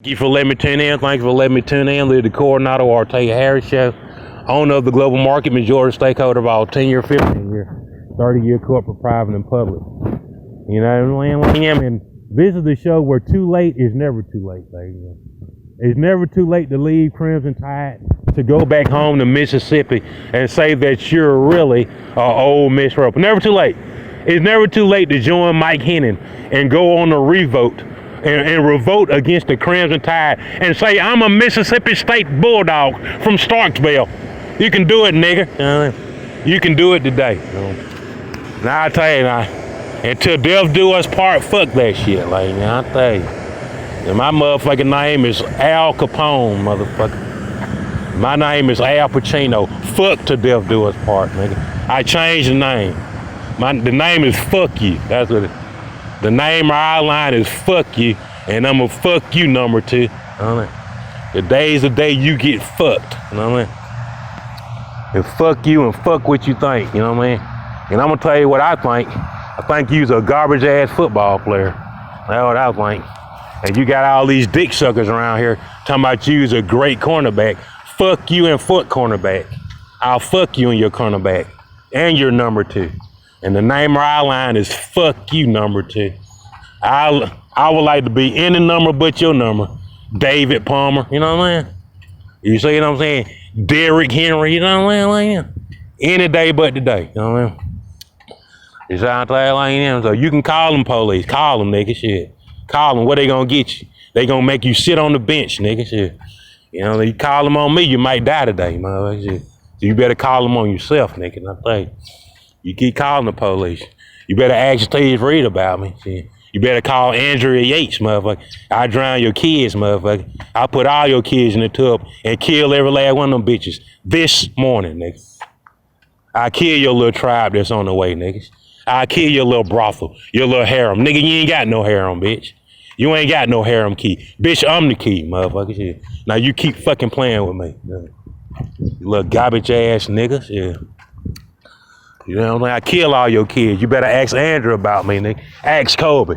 Thank you for letting me tune in. Thank you for letting me tune in. Lead the Coronado Ortega Harris Show. Owner of the global market, majority stakeholder of all 10-year, 15-year, 30-year corporate, private, and public. You know what I mean? And this is the show where too late is never too late, baby. It's never too late to leave Crimson Tide, to go back home to Mississippi and say that you're really an old Miss Roper. Never too late. It's never too late to join Mike Hennon and go on a revote and revolt against the Crimson Tide and say, I'm a Mississippi State Bulldog from Starksville. You can do it, nigga. You can do it today. Now I tell you, until death do us part, fuck that shit. Like, I tell you. And my motherfucking name is Al Capone, motherfucker. My name is Al Pacino. Fuck till death do us part, nigga. I changed the name. The name is Fuck You. That's what it is. The name of our line is Fuck You, and I'm a fuck you number 2. You know what I mean? The day's the day you get fucked. You know what I mean? And fuck you and fuck what you think. You know what I mean? And I'm gonna tell you what I think. I think you's a garbage ass football player. That's what I think. And you got all these dick suckers around here talking about you's a great cornerback. Fuck you and fuck cornerback. I'll fuck you and your cornerback and your number 2. And the name of our line is Fuck You number 2. I would like to be any number but your number. David Palmer, you know what I mean? You see what I'm saying? Derrick Henry, you know what I mean? Any day but today, you know what I mean? It's out there like him. So you can call them police. Call them, nigga, shit. Call them. What they gonna get you? They gonna make you sit on the bench, nigga, shit. You know, you call them on me, you might die today, motherfucker, shit. So you better call them on yourself, nigga, I tell you. You keep calling the police. You better ask Steve Reed about me. See? You better call Andrea Yates, motherfucker. I drown your kids, motherfucker. I put all your kids in the tub and kill every last one of them bitches this morning, nigga. I kill your little tribe that's on the way, niggas. I kill your little brothel, your little harem. Nigga, you ain't got no harem, bitch. You ain't got no harem key. Bitch, I'm the key, motherfucker. Shit. Now you keep fucking playing with me. You little garbage ass niggas, yeah. You know what I mean? I kill all your kids. You better ask Andrew about me, nigga. Ask Kobe.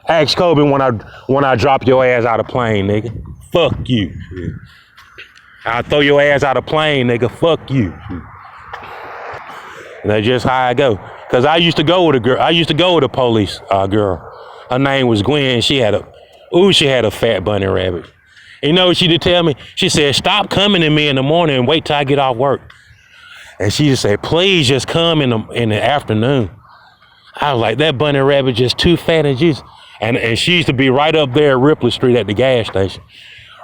Ask Kobe when I drop your ass out of plane, nigga. Fuck you. I'll throw your ass out of plane, nigga. Fuck you. And that's just how I go. Cause I used to go with a girl. I used to go with a police girl. Her name was Gwen. She had a fat bunny rabbit. And you know what she did tell me? She said, stop coming to me in the morning and wait till I get off work. And she just said, please just come in the afternoon. I was like, that bunny rabbit just too fat and juicy. And she used to be right up there at Ripley Street at the gas station.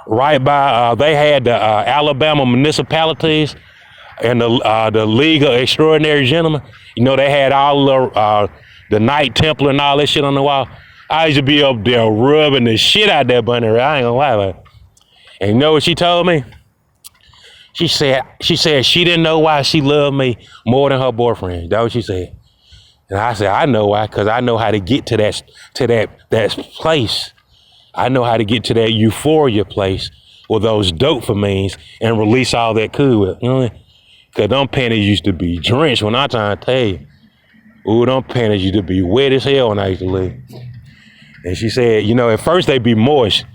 Right by, they had the Alabama municipalities and the League of Extraordinary Gentlemen. You know, they had all the Knight Templar and all that shit on the wall. I used to be up there rubbing the shit out of that bunny rabbit. I ain't gonna lie about it. And you know what she told me? She said she didn't know why she loved me more than her boyfriend. That's what she said. And I said, I know why, because I know how to get to that place. I know how to get to that euphoria place with those dopamines and release all that cool. You know what I mean? Because them panties used to be drenched when I trying to tell you. Ooh, them panties used to be wet as hell when I used to live. And she said, you know, at first they be moist,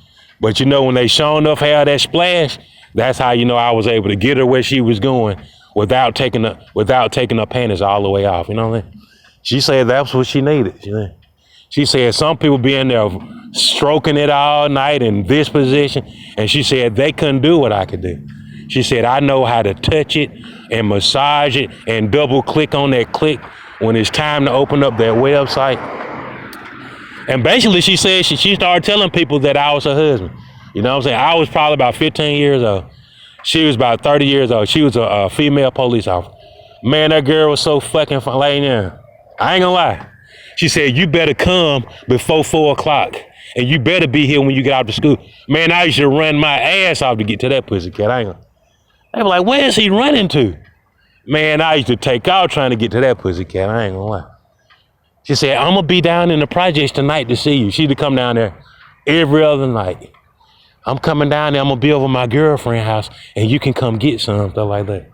but you know, when they show enough had that splash, that's how you know I was able to get her where she was going without taking her panties all the way off. You know what I mean? She said that's what she needed. You know? She said some people be in there stroking it all night in this position, and she said they couldn't do what I could do. She said I know how to touch it and massage it and double click on that click when it's time to open up that website. And basically she said she started telling people that I was her husband. You know what I'm saying? I was probably about 15 years old. She was about 30 years old. She was a female police officer. Man, that girl was so fucking fun. Like, yeah, I ain't gonna lie. She said, you better come before 4 o'clock. And you better be here when you get out of school. Man, I used to run my ass off to get to that pussycat. They were like, where is he running to? Man, I used to take out trying to get to that pussycat. I ain't gonna lie. She said, I'm gonna be down in the projects tonight to see you. She'd come down there every other night. I'm coming down there, I'm gonna be over my girlfriend's house and you can come get some, stuff like that.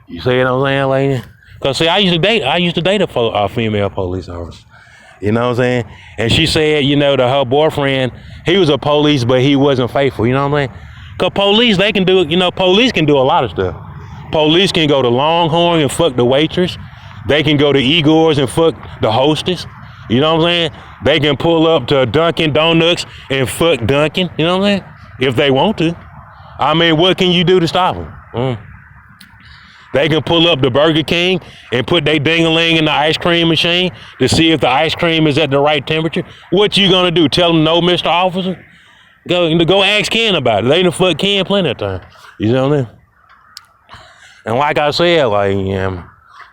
You see what I'm saying, lady? Cause see, I used to date a female police officer. You know what I'm saying? And she said, you know, that her boyfriend, he was a police, but he wasn't faithful. You know what I'm saying? Because police, they can do, you know, police can do a lot of stuff. Police can go to Longhorn and fuck the waitress. They can go to Igor's and fuck the hostess. You know what I'm saying? They can pull up to Dunkin' Donuts and fuck Dunkin'. You know what I'm saying? If they want to. I mean, what can you do to stop them? They can pull up to Burger King and put their ding-a-ling in the ice cream machine to see if the ice cream is at the right temperature. What you gonna do? Tell them no, Mr. Officer? Go ask Ken about it. They done fuck Ken plenty of time. You know what I mean? And like I said, like,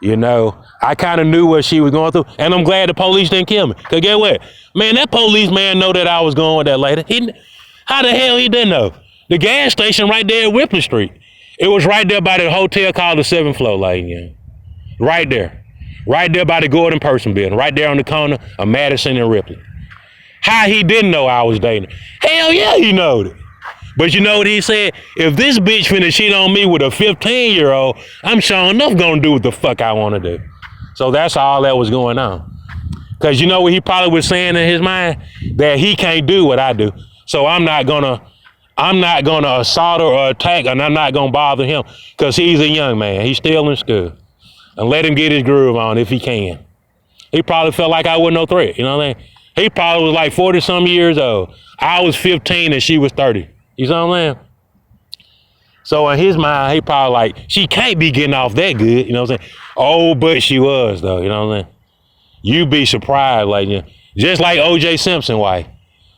you know, I kind of knew what she was going through, and I'm glad the police didn't kill me. Cause get what? Man, that policeman know that I was going with that lady. How the hell he didn't know? The gas station right there at Ripley Street. It was right there by the hotel called the 7th Floor, like, right there. Right there by the Gordon Person building, right there on the corner of Madison and Ripley. How he didn't know I was dating? Hell yeah, he knowed it. But you know what he said? If this bitch finna cheat on me with a 15-year-old, I'm sure enough gonna do what the fuck I wanna do. So that's all that was going on. Cause you know what he probably was saying in his mind? That he can't do what I do. So I'm not gonna assault or attack, and I'm not gonna bother him because he's a young man. He's still in school. And let him get his groove on if he can. He probably felt like I wasn't no threat, you know what I mean? He probably was like 40-some years old. I was 15 and she was 30. You know what I'm saying? So in his mind, he probably like, she can't be getting off that good, you know what I'm saying? Oh, but she was though, you know what I'm saying? You'd be surprised, like, just like O.J. Simpson wife.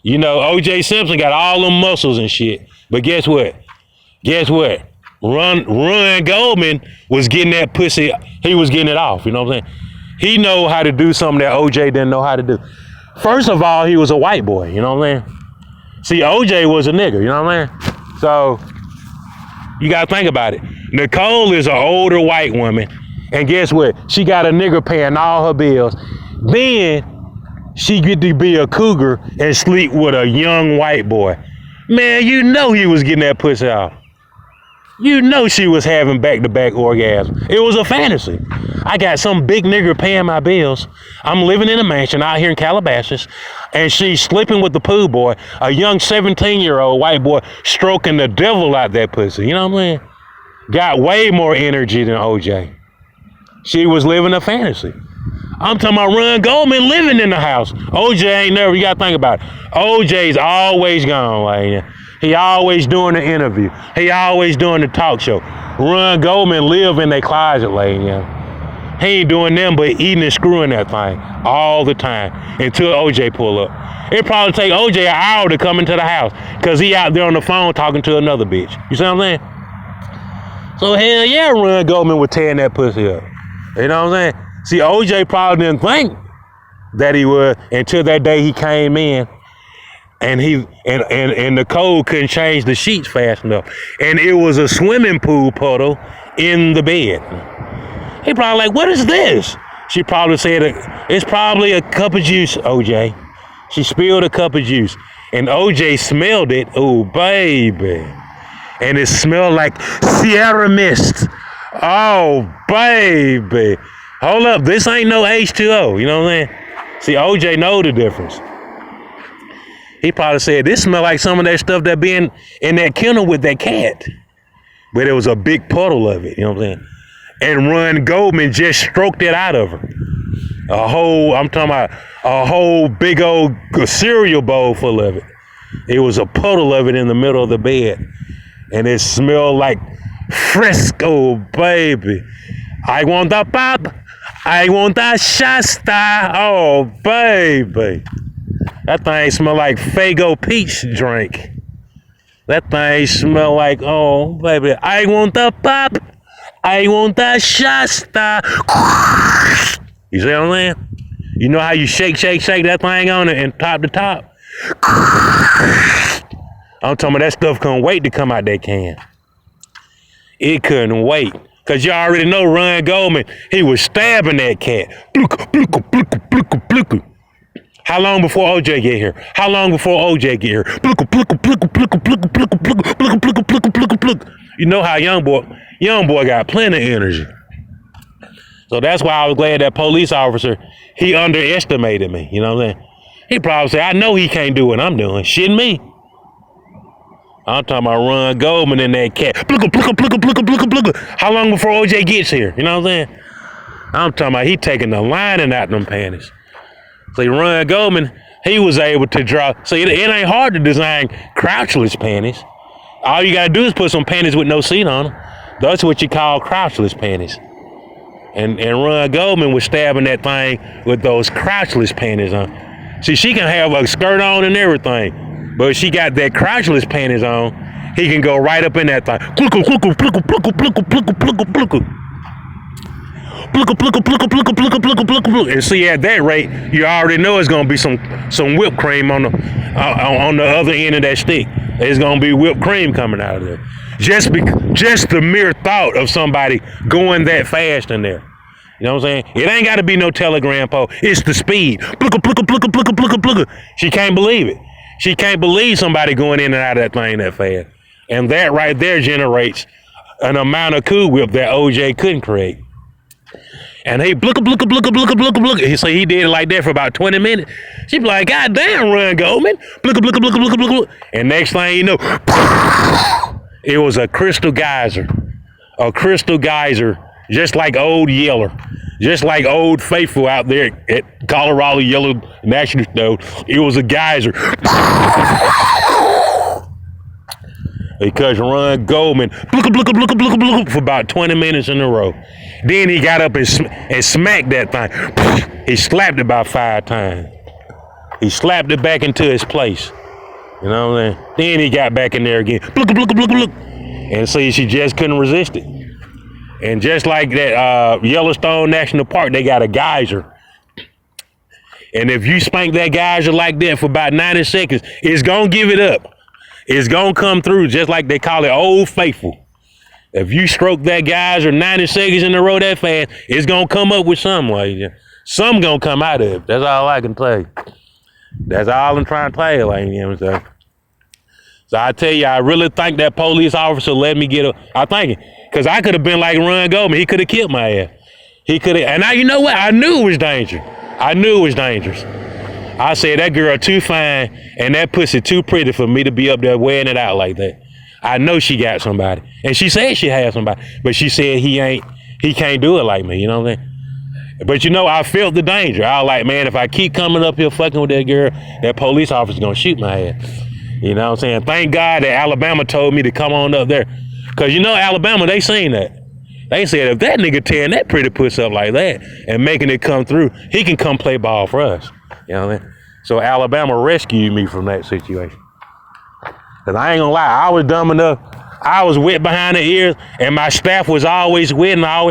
You know, O.J. Simpson got all them muscles and shit. But guess what? Ron Goldman was getting that pussy. He was getting it off. You know what I'm saying? He know how to do something that O.J. didn't know how to do. First of all, he was a white boy. You know what I'm saying? See, O.J. was a nigger. You know what I'm saying? So you got to think about it. Nicole is an older white woman. And guess what? She got a nigger paying all her bills. Then she get to be a cougar and sleep with a young white boy. Man, you know he was getting that pussy off. You know she was having back-to-back orgasms. It was a fantasy. I got some big nigger paying my bills. I'm living in a mansion out here in Calabasas, and she's sleeping with the pool boy, a young 17-year-old white boy stroking the devil out that pussy. You know what I'm saying? Got way more energy than OJ. She was living a fantasy. I'm talking about Ron Goldman living in the house. OJ ain't never, you gotta think about it. OJ's always gone, like, he always doing the interview. He always doing the talk show. Ron Goldman live in their closet, like, he ain't doing nothing but eating and screwing that thing all the time until OJ pull up. It probably take OJ an hour to come into the house because he out there on the phone talking to another bitch. You see what I'm saying? So hell yeah, Ron Goldman was tearing that pussy up. You know what I'm saying? See, OJ probably didn't think that he would until that day he came in and Nicole couldn't change the sheets fast enough. And it was a swimming pool puddle in the bed. He probably like, what is this? She probably said, it's probably a cup of juice, OJ. She spilled a cup of juice. And OJ smelled it. Oh, baby. And it smelled like Sierra Mist. Oh, baby. Hold up, this ain't no H2O, you know what I'm saying? See, OJ know the difference. He probably said, this smell like some of that stuff that be in that kennel with that cat. But it was a big puddle of it, you know what I'm saying? And Ron Goldman just stroked it out of her. I'm talking about a whole big old cereal bowl full of it. It was a puddle of it in the middle of the bed. And it smelled like Frisco, baby. I want the pop. I want that Shasta. Oh, baby. That thing smell like Faygo peach drink. That thing smell like, oh, baby. I want the pop. I want that Shasta. You see what I'm saying? You know how you shake that thing on it and top to top? I'm talking about that stuff couldn't wait to come out that can. It couldn't wait. Because you already know Ron Goldman, he was stabbing that cat. How long before OJ get here? How long before OJ get here? You know how young boy got plenty of energy. So that's why I was glad that police officer, he underestimated me. You know what I'm saying? He probably said, I know he can't do what I'm doing. Shitting me. I'm talking about Ron Goldman and that cat. How long before OJ gets here? You know what I'm saying? I'm talking about he taking the lining out them panties. See, Ron Goldman, he was able to draw. See, it ain't hard to design crouchless panties. All you gotta do is put some panties with no seat on them. That's what you call crouchless panties. And Ron Goldman was stabbing that thing with those crouchless panties on. See, she can have a skirt on and everything, but if she got that crouchless panties on, he can go right up in that thing. And see, at that rate, you already know it's gonna be some whipped cream on the other end of that stick. There's gonna be whipped cream coming out of there. Just the mere thought of somebody going that fast in there. You know what I'm saying? It ain't got to be no telegram pole. It's the speed. She can't believe it. She can't believe somebody going in and out of that thing that fast. And that right there generates an amount of Cool Whip that OJ couldn't create. And he He say he did it like that for about 20 minutes. She be like, God damn, Ron Goldman. And next thing you know, it was a crystal geyser. A crystal geyser, just like old Yeller. Just like old Faithful out there at Colorado Yellow National Store. It was a geyser. Because Ron Goldman for about 20 minutes in a row. Then he got up and smacked that thing. He slapped it about 5 times. He slapped it back into its place. You know what I'm saying? Then he got back in there again. And see, she just couldn't resist it. And just like that Yellowstone National Park, they got a geyser. And if you spank that geyser like that for about 90 seconds, it's going to give it up. It's going to come through just like they call it Old Faithful. If you stroke that geyser 90 seconds in a row that fast, it's going to come up with something like that. Something going to come out of it. That's all I can tell you. That's all I'm trying to tell you. Like, you know what I'm saying? So I tell you, I really think that police officer let me get I think it. Because I could have been like Ron Goldman. He could have killed my ass. He could have. And you know what? I knew it was dangerous. I knew it was dangerous. I said, that girl too fine and that pussy too pretty for me to be up there wearing it out like that. I know she got somebody. And she said she had somebody. But she said he can't do it like me. You know what I'm saying? But you know, I felt the danger. I was like, man, if I keep coming up here fucking with that girl, that police officer's going to shoot my ass. You know what I'm saying? Thank God that Alabama told me to come on up there. Because you know, Alabama, they seen that. They said, if that nigga tearing that pretty pussy up like that and making it come through, he can come play ball for us. You know what I mean? So Alabama rescued me from that situation. Because I ain't gonna lie, I was dumb enough. I was wet behind the ears and my staff was always wet and I always